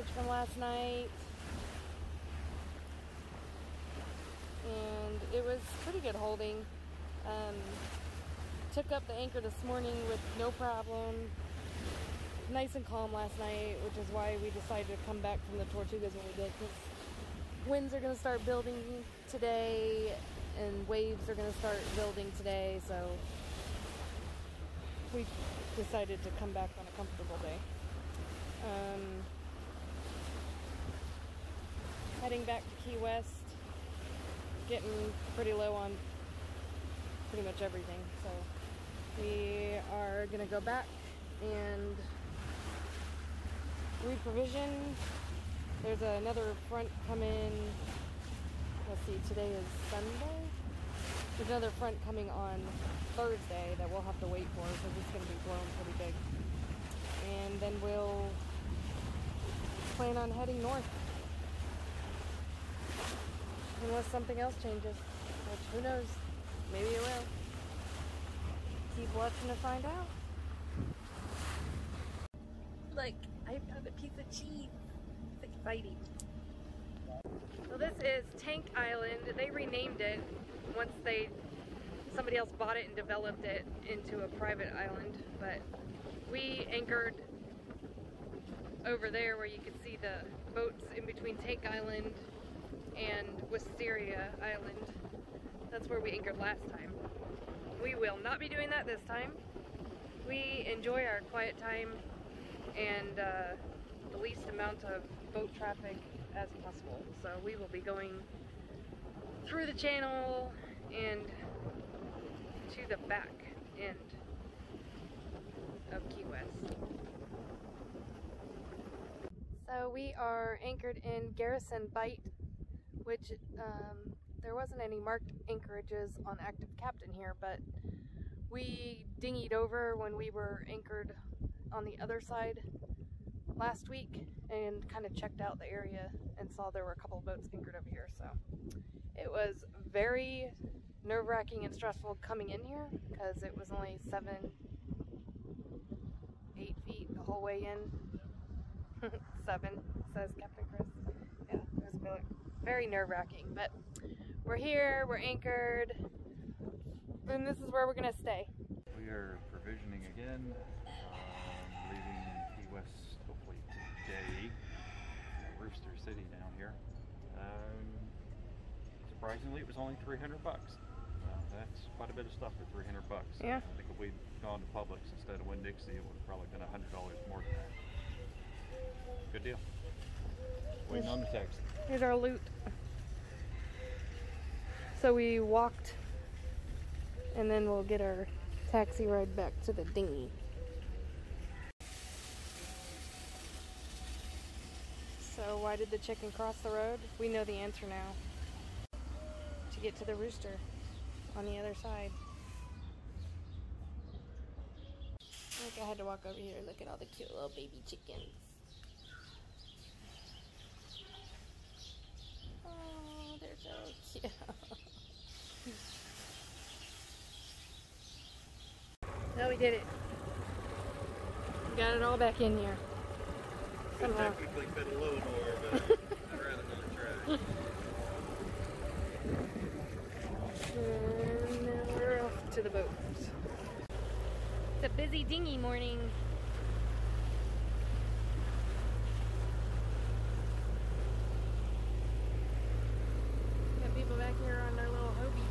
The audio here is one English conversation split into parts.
lunch from last night. And it was pretty good holding. Took up the anchor this morning with no problem. Nice and calm last night, which is why we decided to come back from the Tortugas when we did, because winds are going to start building today and waves are going to start building today, so we decided to come back on a comfortable day. Heading back to Key West, getting pretty low on pretty much everything, so we are going to go back and reprovision. There's another front coming. Let's see, today is Sunday. There's another front coming on Thursday that we'll have to wait for because it's going to be blown pretty big. And then we'll plan on heading north. Unless something else changes, which who knows? Maybe it will. Keep watching to find out. Look, I found a piece of cheese. It's exciting. So this is Tank Island. They renamed it once somebody else bought it and developed it into a private island. But we anchored over there where you can see the boats in between Tank Island and Wisteria Island. That's where we anchored last time. We will not be doing that this time. We enjoy our quiet time and the least amount of boat traffic as possible. So we will be going through the channel and to the back end of Key West. So we are anchored in Garrison Bight, which there wasn't any marked anchorages on Active Captain here, but we dinghied over when we were anchored on the other side last week and kind of checked out the area and saw there were a couple of boats anchored over here. So it was very nerve-wracking and stressful coming in here because it was only 7-8 feet the whole way in. 7, says Captain Chris. Yeah, it was very nerve-wracking, but we're here, we're anchored, and this is where we're gonna stay. We are provisioning again, leaving Key West hopefully today. Rooster City down here. Surprisingly, it was only 300 bucks. That's quite a bit of stuff for 300 bucks. Yeah. I think if we'd gone to Publix instead of Winn-Dixie, it would have probably been $100 more than that. Good deal. Waiting on the text. Here's our loot. So we walked, and then we'll get our taxi ride back to the dinghy. So why did the chicken cross the road? We know the answer now. To get to the rooster on the other side. Look, I had to walk over here and look at all the cute little baby chickens. Oh, they're so cute. No, we did it. We got it all back in here. Somehow. Technically fit a little more, but I'd rather not try. And now we're off to the boat. It's a busy dinghy morning. Got people back here on their little Hobie.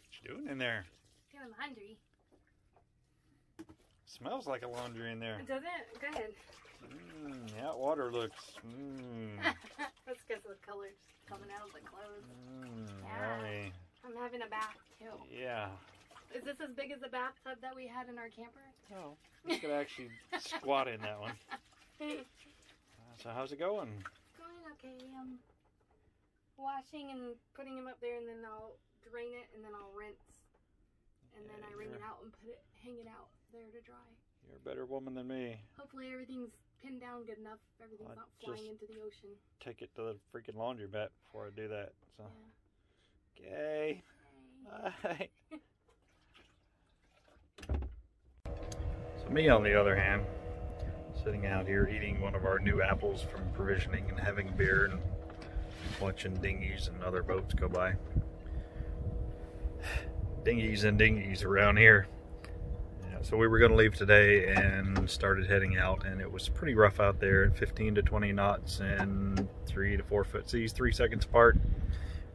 What you doing in there? Doing laundry. Smells like a laundry in there. Does it? Go ahead. That water looks. That's because the color's coming out of the clothes. Yummy. I'm having a bath too. Yeah. Is this as big as the bathtub that we had in our camper? Oh, you could actually squat in that one. So how's it going? Going okay. I'm washing and putting him up there, and then I'll drain it, and then I'll rinse. And then I wring it out and hang it out there to dry. You're a better woman than me. Hopefully everything's pinned down good enough. Everything's I'd not flying just into the ocean. take it to the freaking laundromat before I do that. So, Yeah. okay. Bye. So me, on the other hand, sitting out here eating one of our new apples from provisioning and having beer and watching dinghies and other boats go by. Dinghies and dinghies around here. Yeah, so we were going to leave today and started heading out, and it was pretty rough out there, 15 to 20 knots and 3 to 4 foot seas, 3 seconds apart.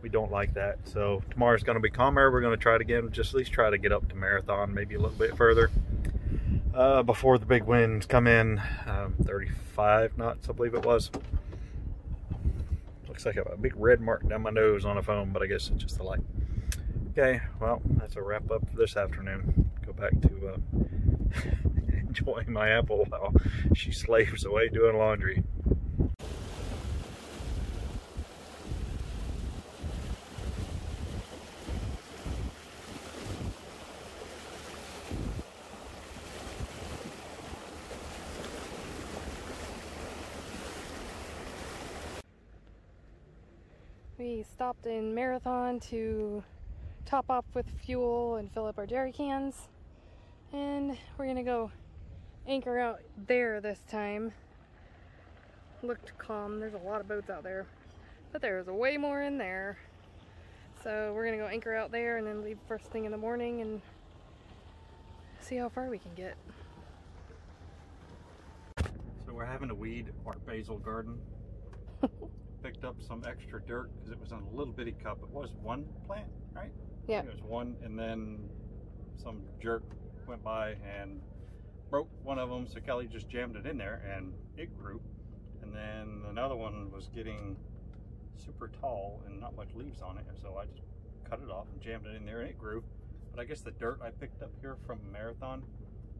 We don't like that. So tomorrow's going to be calmer. We're going to try it again, just at least try to get up to Marathon, maybe a little bit further before the big winds come in. 35 knots, I believe it was. Looks like I have a big red mark down my nose on a phone, but I guess it's just the light. Okay, well, that's a wrap up for this afternoon. Go back to enjoying my apple while she slaves away doing laundry. We stopped in Marathon to top off with fuel and fill up our jerry cans, and we're gonna go anchor out there this time. Looked calm. There's a lot of boats out there, but there's way more in there. So we're gonna go anchor out there and then leave first thing in the morning and see how far we can get. So we're having to weed our basil garden. Picked up some extra dirt because it was in a little bitty cup. It was one plant, right? Yeah. It was one, and then some jerk went by and broke one of them, so Kelly just jammed it in there and it grew. And then another one was getting super tall and not much leaves on it, so I just cut it off and jammed it in there and it grew. But I guess the dirt I picked up here from Marathon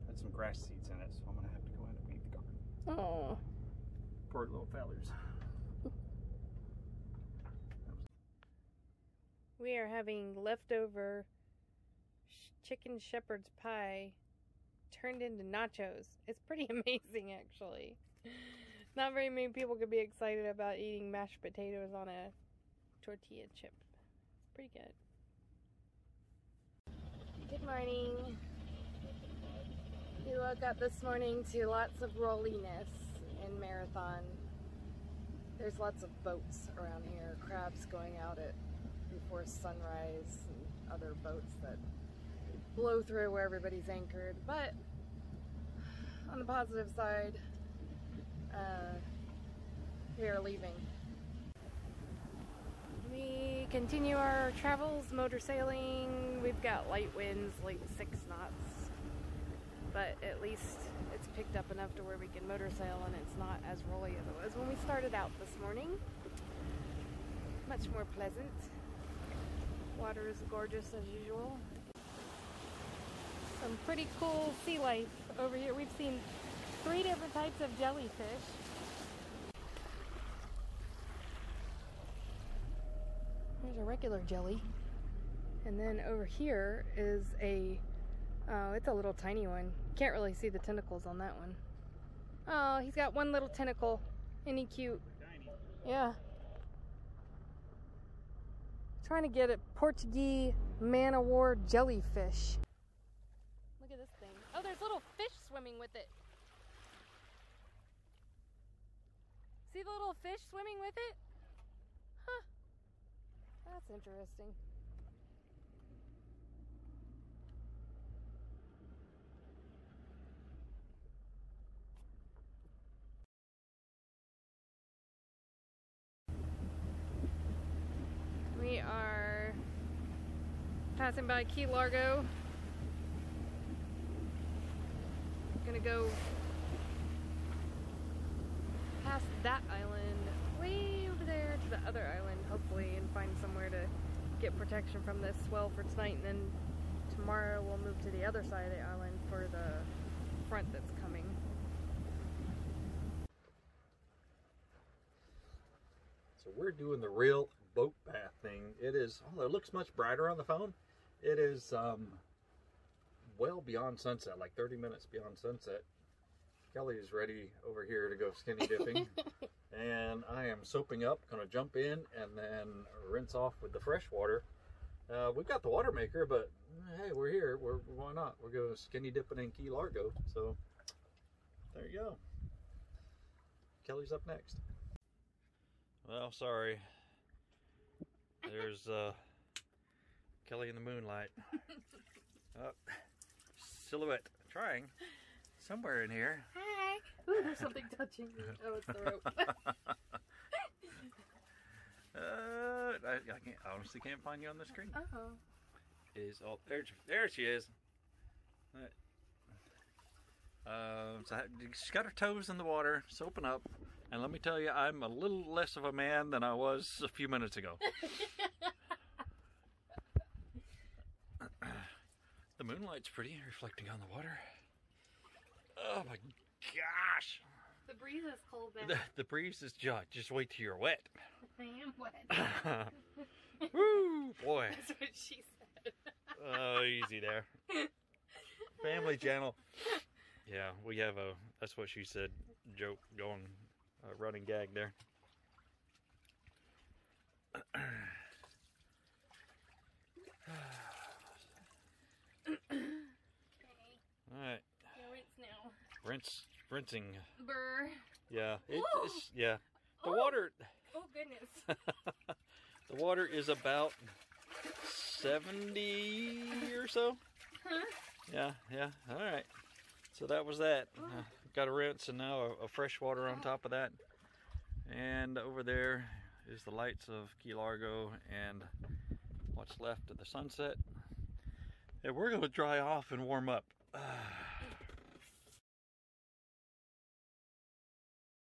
had some grass seeds in it, so I'm gonna have to go in and weed the garden. Oh. Poor little fellers. We are having leftover chicken shepherd's pie turned into nachos. It's pretty amazing, actually. Not very many people could be excited about eating mashed potatoes on a tortilla chip. It's pretty good. Good morning. We woke up this morning to lots of rolliness in Marathon. There's lots of boats around here, crabs going out at before sunrise and other boats that blow through where everybody's anchored. But on the positive side, we are leaving. We continue our travels, motor sailing. We've got light winds, like 6 knots, but at least it's picked up enough to where we can motor sail and it's not as rolly as it was when we started out this morning. Much more pleasant. Water is gorgeous as usual. Some pretty cool sea life over here. We've seen 3 different types of jellyfish. There's a regular jelly. And then over here is a, oh, it's a little tiny one. Can't really see the tentacles on that one. Oh, he's got one little tentacle. Isn't he cute? Yeah. Trying to get a Portuguese man-o-war jellyfish. Look at this thing. Oh, there's little fish swimming with it. See the little fish swimming with it? Huh. That's interesting. We are passing by Key Largo. Gonna go past that island way over there to the other island, hopefully, and find somewhere to get protection from this swell for tonight. And then tomorrow we'll move to the other side of the island for the front that's coming. So we're doing the real boat bath thing. It is, oh, it looks much brighter on the phone. It is well beyond sunset, like 30 minutes beyond sunset. Kelly is ready over here to go skinny dipping. And I am soaping up, gonna jump in and then rinse off with the fresh water. We've got the water maker, but hey, we're here. Why not? We're going skinny dipping in Key Largo. So there you go. Kelly's up next. Well, sorry. There's Kelly in the moonlight. Oh, silhouette trying somewhere in here. Hi. Ooh, there's something touching me. Oh, it's the rope. I honestly can't find you on the screen. Oh. Oh, there she is. So she's got her toes in the water, soaping up, and let me tell you, I'm a little less of a man than I was a few minutes ago. The moonlight's pretty, reflecting on the water. Oh my gosh! The breeze is cold now. The breeze is just wait till you're wet. I am wet. Woo, boy! That's what she said. Oh, easy there. Family channel. Yeah, we have a, that's what she said, joke going, running gag there. Okay. Alright. Yeah, rinse now. Rinsing. Burr. Yeah, Ooh. it's yeah. The Oh. water, Oh, goodness. the water is about 70 or so. Huh? Yeah, alright. So that was that. Got a rinse and now a fresh water on top of that. And over there is the lights of Key Largo and what's left of the sunset. And we're going to dry off and warm up.